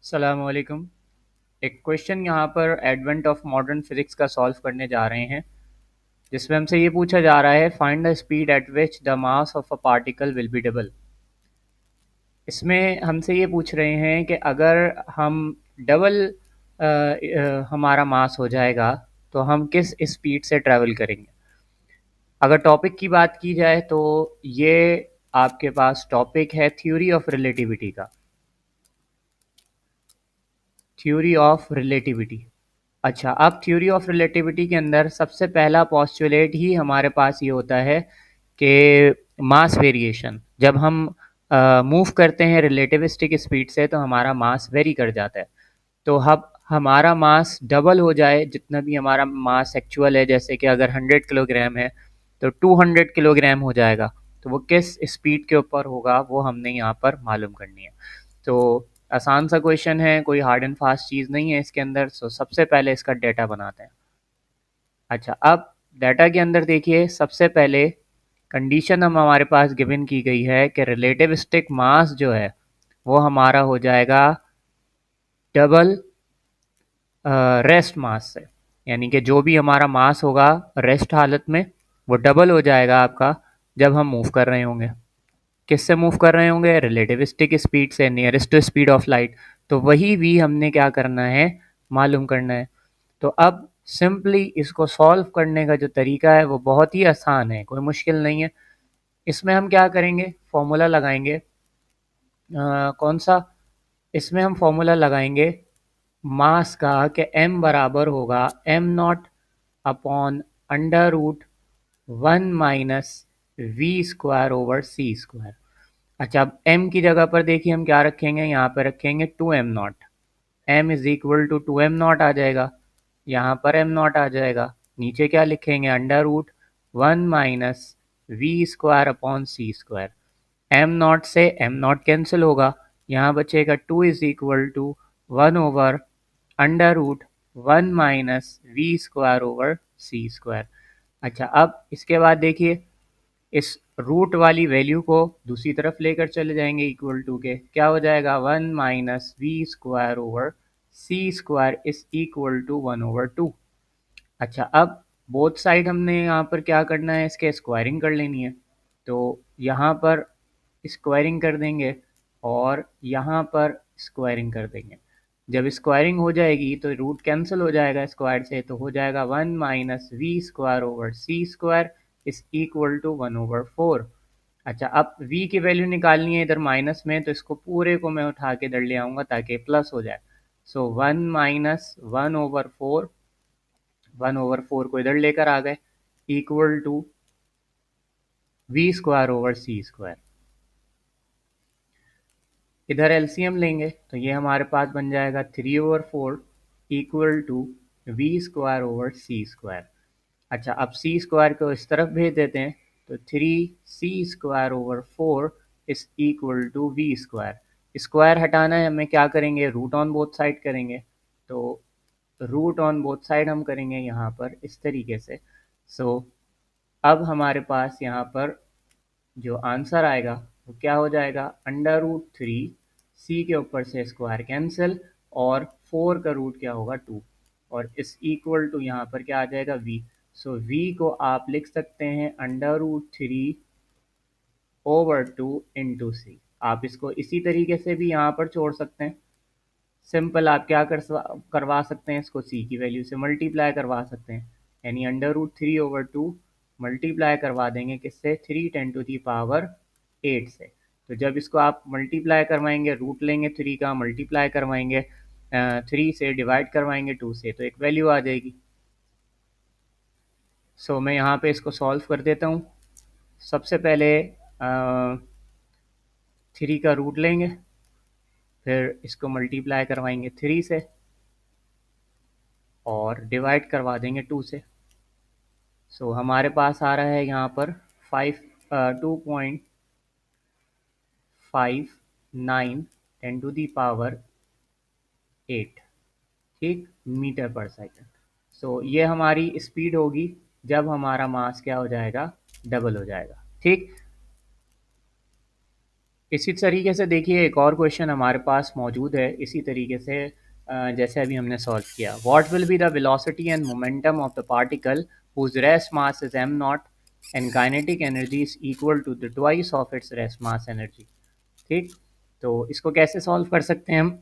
सलामुअलैकुम। एक क्वेश्चन यहाँ पर एडवेंट ऑफ मॉडर्न फिजिक्स का सॉल्व करने जा रहे हैं, जिसमें हमसे ये पूछा जा रहा है find the speed at which the mass of a particle will be double. इसमें हमसे ये पूछ रहे हैं कि अगर हम डबल हमारा मास हो जाएगा तो हम किस स्पीड से ट्रैवल करेंगे। अगर टॉपिक की बात की जाए तो ये आपके पास टॉपिक है थ्योरी ऑफ रिलेटिविटी का। Theory of relativity. अच्छा, अब थ्योरी ऑफ रिलेटिविटी के अंदर सबसे पहला पॉस्टुलेट ही हमारे पास ये होता है कि मास वेरिएशन। जब हम मूव करते हैं रिलेटिविस्टिक स्पीड से तो हमारा मास वेरी कर जाता है। तो अब हमारा मास डबल हो जाए, जितना भी हमारा मास एक्चुअल है, जैसे कि अगर 100 किलोग्राम है तो 200 किलोग्राम हो जाएगा। तो वो किस स्पीड के ऊपर होगा वो हमने यहाँ पर मालूम करनी है। तो आसान सा क्वेश्चन है, कोई हार्ड एंड फास्ट चीज़ नहीं है इसके अंदर। सो सबसे पहले इसका डेटा बनाते हैं। अच्छा, अब डाटा के अंदर देखिए, सबसे पहले कंडीशन हम हमारे पास गिवन की गई है कि रिलेटिविस्टिक मास जो है वो हमारा हो जाएगा डबल रेस्ट मास से। यानी कि जो भी हमारा मास होगा रेस्ट हालत में वो डबल हो जाएगा आपका जब हम मूव कर रहे होंगे। किससे मूव कर रहे होंगे? रिलेटिविस्टिक स्पीड से, nearest to speed of light. तो वही भी हमने क्या करना है, मालूम करना है। तो अब सिंपली इसको सॉल्व करने का जो तरीका है वो बहुत ही आसान है, कोई मुश्किल नहीं है। इसमें हम क्या करेंगे, फॉर्मूला लगाएंगे। कौन सा? इसमें हम फॉर्मूला लगाएंगे मास का कि m बराबर होगा m0 upon under root 1 - v² / c²। अच्छा, अब m की जगह पर देखिए हम क्या रखेंगे, यहाँ पर रखेंगे 2m0। m is equal to 2m0 आ जाएगा, यहाँ पर m0 आ जाएगा। नीचे क्या लिखेंगे, under root 1 - v² / c²। m0 से m0 कैंसिल होगा, यहाँ बचेगा 2 is equal to 1 over under root 1 - v² / c²। अच्छा, अब इसके बाद देखिए इस रूट वाली वैल्यू को दूसरी तरफ लेकर चले जाएंगे, इक्वल टू के क्या हो जाएगा, 1 - v² / c² is equal to 1/2। अच्छा, अब बोथ साइड हमने यहाँ पर क्या करना है, इसके स्क्वायरिंग कर लेनी है। तो यहाँ पर स्क्वायरिंग कर देंगे और यहाँ पर स्क्वायरिंग कर देंगे। जब स्क्वायरिंग हो जाएगी तो रूट कैंसिल हो जाएगा स्क्वायर से, तो हो जाएगा 1 - v² / c² is equal to 1/4। अच्छा, अब v की वैल्यू निकालनी है इधर माइनस में, तो इसको पूरे को मैं उठा के इधर ले आऊँगा ताकि प्लस हो जाए। सो 1 - 1/4, 1/4 को इधर लेकर आ गए, इक्वल टू v²/c²। इधर एलसीएम लेंगे तो ये हमारे पास बन जाएगा 3/4 इक्वल टू v²/c²। अच्छा, अब c² को इस तरफ भेज देते हैं, तो 3c²/4 is equal to v²। Square हटाना है हमें, क्या करेंगे, रूट ऑन बोथ साइड करेंगे। तो रूट ऑन बोथ साइड हम करेंगे यहाँ पर इस तरीके से। सो अब हमारे पास यहाँ पर जो आंसर आएगा वो क्या हो जाएगा, अंडर रूट 3, सी के ऊपर से स्क्वायर कैंसिल, और 4 का रूट क्या होगा, 2, और इस इक्वल टू यहाँ पर क्या आ जाएगा, वी। सो वी को आप लिख सकते हैं अंडर रूट 3/2 आप इसको इसी तरीके से भी यहाँ पर छोड़ सकते हैं। सिंपल, आप क्या करवा सकते हैं, इसको सी की वैल्यू से मल्टीप्लाई करवा सकते हैं। यानी अंडर रूट 3/2 मल्टीप्लाई करवा देंगे किससे, 3 × 10⁸ से। तो जब इसको आप मल्टीप्लाई करवाएंगे, रूट लेंगे 3 का, मल्टीप्लाई करवाएंगे 3 से, डिवाइड करवाएंगे 2 से, तो एक वैल्यू आ जाएगी। सो मैं यहाँ पे इसको सॉल्व कर देता हूँ। सबसे पहले 3 का रूट लेंगे, फिर इसको मल्टीप्लाई करवाएंगे 3 से और डिवाइड करवा देंगे 2 से। सो हमारे पास आ रहा है यहाँ पर 2.59 × 10⁸ ठीक, मीटर पर सेकंड। सो ये हमारी स्पीड होगी जब हमारा मास क्या हो जाएगा, डबल हो जाएगा। ठीक, इसी तरीके से देखिए एक और क्वेश्चन हमारे पास मौजूद है इसी तरीके से, जैसे अभी हमने सॉल्व किया। What will be the velocity and momentum of the particle whose rest mass is M naught and kinetic energy is equal to the twice of its rest mass energy. ठीक, तो इसको कैसे सॉल्व कर सकते हैं हम?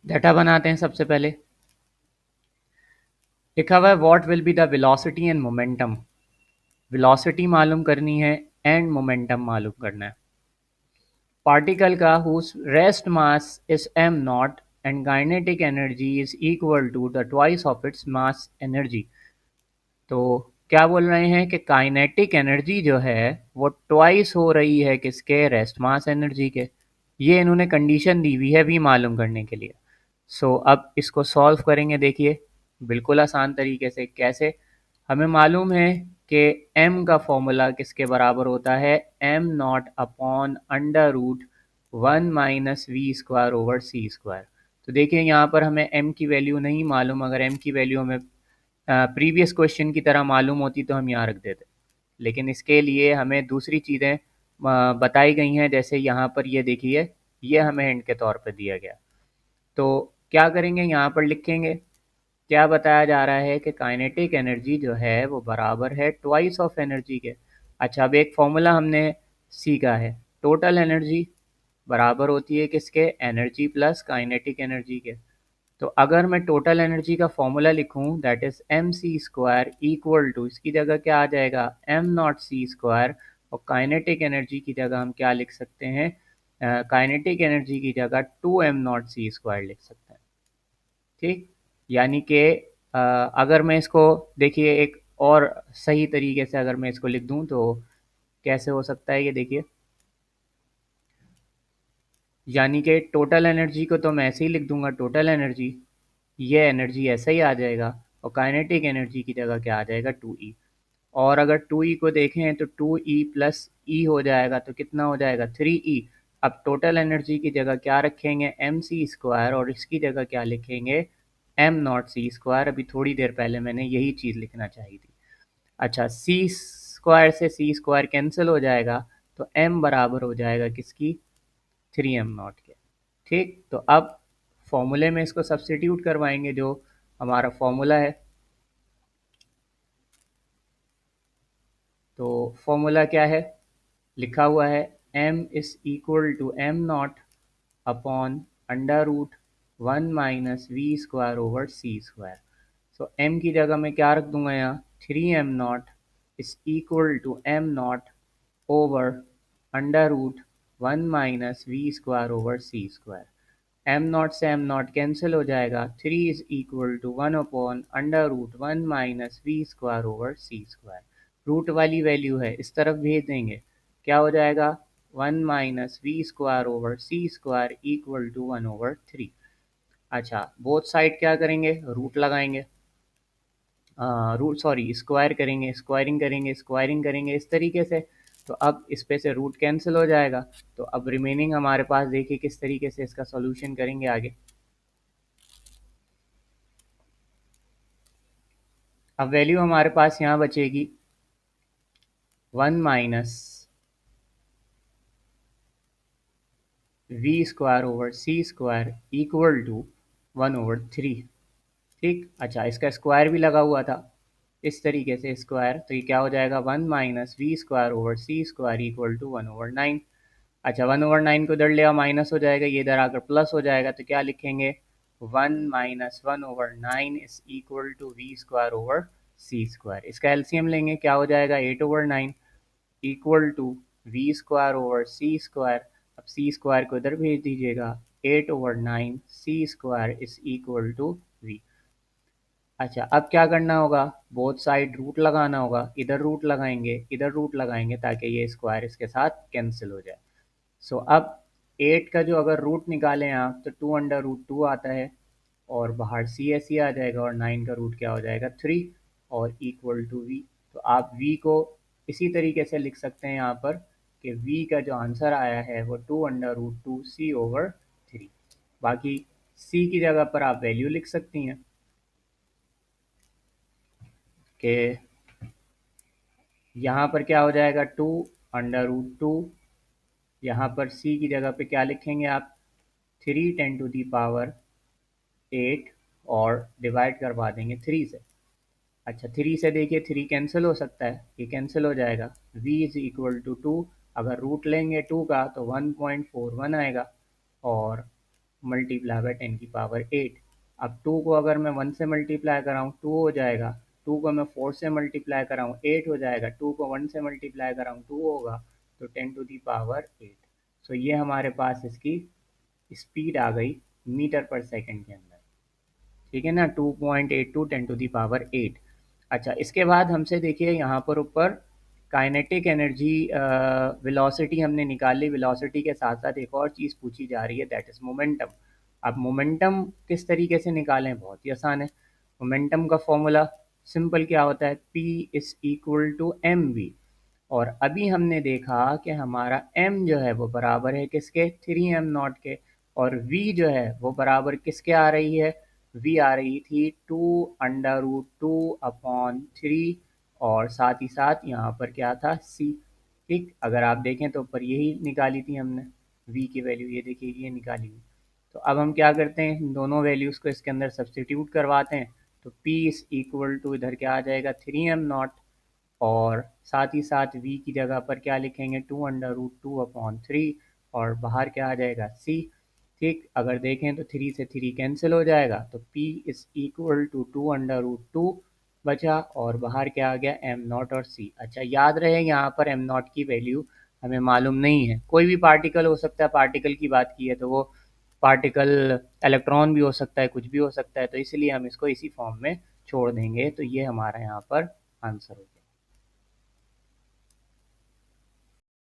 Data बनाते हैं सबसे पहले। लिखा हुआ है what will be the velocity and momentum. Velocity मालूम करनी है एंड मोमेंटम मालूम करना है पार्टिकल का whose rest mass is m naught and kinetic energy is equal to the twice of its mass energy। तो क्या बोल रहे हैं कि काइनेटिक एनर्जी जो है वो ट्वाइस हो रही है किसके? रेस्ट मास एनर्जी के। ये इन्होंने कंडीशन दी हुई है भी मालूम करने के लिए। अब इसको सॉल्व करेंगे। देखिए बिल्कुल आसान तरीके से कैसे। हमें मालूम है कि m का फॉर्मूला किसके बराबर होता है? m naught upon under root 1 - v² / c²। तो देखिए यहाँ पर हमें m की वैल्यू नहीं मालूम। अगर m की वैल्यू हमें प्रीवियस क्वेश्चन की तरह मालूम होती तो हम यहाँ रख देते, लेकिन इसके लिए हमें दूसरी चीज़ें बताई गई हैं। जैसे यहाँ पर ये देखिए, ये हमें हिंट के तौर पे दिया गया। तो क्या करेंगे, यहाँ पर लिखेंगे क्या बताया जा रहा है कि काइनेटिक एनर्जी जो है वो बराबर है ट्वाइस ऑफ एनर्जी के। अच्छा, अब एक फॉर्मूला हमने सीखा है, टोटल एनर्जी बराबर होती है किसके? एनर्जी प्लस काइनेटिक एनर्जी के। तो अगर मैं टोटल एनर्जी का फॉर्मूला लिखूं that is mc² equal to, इसकी जगह क्या आ जाएगा? m0c²। और काइनेटिक एनर्जी की जगह हम क्या लिख सकते हैं? काइनेटिक एनर्जी की जगह 2m0c² लिख सकते हैं। ठीक, यानी कि अगर मैं इसको देखिए एक और सही तरीके से अगर मैं इसको लिख दूं तो कैसे हो सकता है ये देखिए। यानी कि टोटल एनर्जी को तो मैं ऐसे ही लिख दूंगा, टोटल एनर्जी, ये एनर्जी ऐसा ही आ जाएगा। और काइनेटिक एनर्जी की जगह क्या आ जाएगा? 2e। और अगर 2e को देखें तो 2e प्लस e हो जाएगा, तो कितना हो जाएगा? 3e। अब टोटल एनर्जी की जगह क्या रखेंगे? mc²। और इसकी जगह क्या लिखेंगे? m0c²। अभी थोड़ी देर पहले मैंने यही चीज़ लिखना चाहिए थी। अच्छा, c² से c² कैंसिल हो जाएगा, तो m बराबर हो जाएगा किसकी? 3m0 के। ठीक, तो अब फॉर्मूले में इसको सब्स्टिट्यूट करवाएंगे, जो हमारा फॉर्मूला है। तो फॉर्मूला क्या है? लिखा हुआ है m is equal to m0 upon under root 1 - v² / c²। So m की जगह मैं क्या रख दूंगा यहाँ? 3m0 is equal to m0 over under root 1 - v² / c²। M naught से एम नॉट कैंसिल हो जाएगा। 3 is equal to 1/√1 - v² / c²। Root वाली वैल्यू है, इस तरफ भेज देंगे, क्या हो जाएगा? 1 - v² / c² इक्वल टू 1/3। अच्छा, बोथ साइड क्या करेंगे? रूट लगाएंगे, रूट सॉरी स्क्वायर करेंगे, स्क्वायरिंग करेंगे, स्क्वायरिंग करेंगे इस तरीके से। तो अब इस पे से रूट कैंसिल हो जाएगा। तो अब रिमेनिंग हमारे पास देखिए किस तरीके से इसका सॉल्यूशन करेंगे आगे। अब वैल्यू हमारे पास यहाँ बचेगी 1 - v² / c² इक्वल टू 1/3। ठीक, अच्छा इसका स्क्वायर भी लगा हुआ था इस तरीके से स्क्वायर, तो ये क्या हो जाएगा? 1 - v² / c² इक्वल टू 1/9। अच्छा, 1/9 को इधर ले आओ, माइनस हो जाएगा, ये इधर आकर प्लस हो जाएगा, तो क्या लिखेंगे? 1 - 1/9 is equal to v² / c²। इसका एलसीएम लेंगे, क्या हो जाएगा? 8/9 इक्वल टू v² / c²। अब c² को इधर भेज दीजिएगा, 8/9 c² is equal to v। अच्छा, अब क्या करना होगा? बोथ साइड रूट लगाना होगा, इधर रूट लगाएंगे, इधर रूट लगाएंगे, ताकि ये स्क्वायर इसके साथ कैंसिल हो जाए। अब 8 का जो अगर रूट निकालें आप, तो 2/√2 आता है, और बाहर सी एस सी आ जाएगा, और 9 का रूट क्या हो जाएगा? 3, और इक्वल टू वी। तो आप वी को इसी तरीके से लिख सकते हैं यहाँ पर कि वी का जो आंसर आया है वो 2/√2c/3। बाकी सी की जगह पर आप वैल्यू लिख सकती हैं कि यहाँ पर क्या हो जाएगा 2 √2, यहाँ पर c की जगह पे क्या लिखेंगे आप 3 × 10⁸ और डिवाइड करवा देंगे 3 से। अच्छा 3 से देखिए 3 कैंसिल हो सकता है, ये कैंसिल हो जाएगा। v इज इक्वल टू 2, अगर रूट लेंगे 2 का तो 1.41 आएगा और मल्टीप्लाई बाय 10⁸। अब 2 को अगर मैं 1 से मल्टीप्लाई कराऊँ 2 हो जाएगा, 2 को मैं 4 से मल्टीप्लाई कराऊँ 8 हो जाएगा, 2 को 1 से मल्टीप्लाई कराऊँ 2 होगा, तो 10⁸। सो ये हमारे पास इसकी स्पीड आ गई मीटर पर सेकंड के अंदर, ठीक है ना, 2.82 10⁸। अच्छा इसके बाद हमसे देखिए यहाँ पर ऊपर काइनेटिक एनर्जी वेलोसिटी हमने निकाली, वेलोसिटी के साथ साथ एक और चीज़ पूछी जा रही है दैट इज़ मोमेंटम। अब मोमेंटम किस तरीके से निकालें, बहुत ही आसान है। मोमेंटम का फॉर्मूला सिंपल क्या होता है, P is equal to mv। और अभी हमने देखा कि हमारा m जो है वो बराबर है किसके, 3m0 के, और v जो है वो बराबर किसके आ रही है, v आ रही थी 2√2/3, और साथ ही साथ यहाँ पर क्या था c। ठीक, अगर आप देखें तो ऊपर यही निकाली थी हमने v की वैल्यू, ये देखिए ये निकाली हुई। तो अब हम क्या करते हैं, इन दोनों वैल्यूज़ को इसके अंदर सब्सटीट्यूट करवाते हैं, तो p इज़ इक्वल टू इधर क्या आ जाएगा 3m0, और साथ ही साथ v की जगह पर क्या लिखेंगे 2√2/3, और बाहर क्या आ जाएगा c। ठीक, अगर देखें तो 3 से 3 कैंसिल हो जाएगा, तो p इज़ इक्वल टू 2√2 बचा, और बाहर क्या आ गया m0 और c। अच्छा याद रहे यहाँ पर m0 की वैल्यू हमें मालूम नहीं है, कोई भी पार्टिकल हो सकता है, पार्टिकल की बात की है तो वो पार्टिकल इलेक्ट्रॉन भी हो सकता है, कुछ भी हो सकता है, तो इसलिए हम इसको इसी फॉर्म में छोड़ देंगे। तो ये हमारा यहाँ पर आंसर हो गया।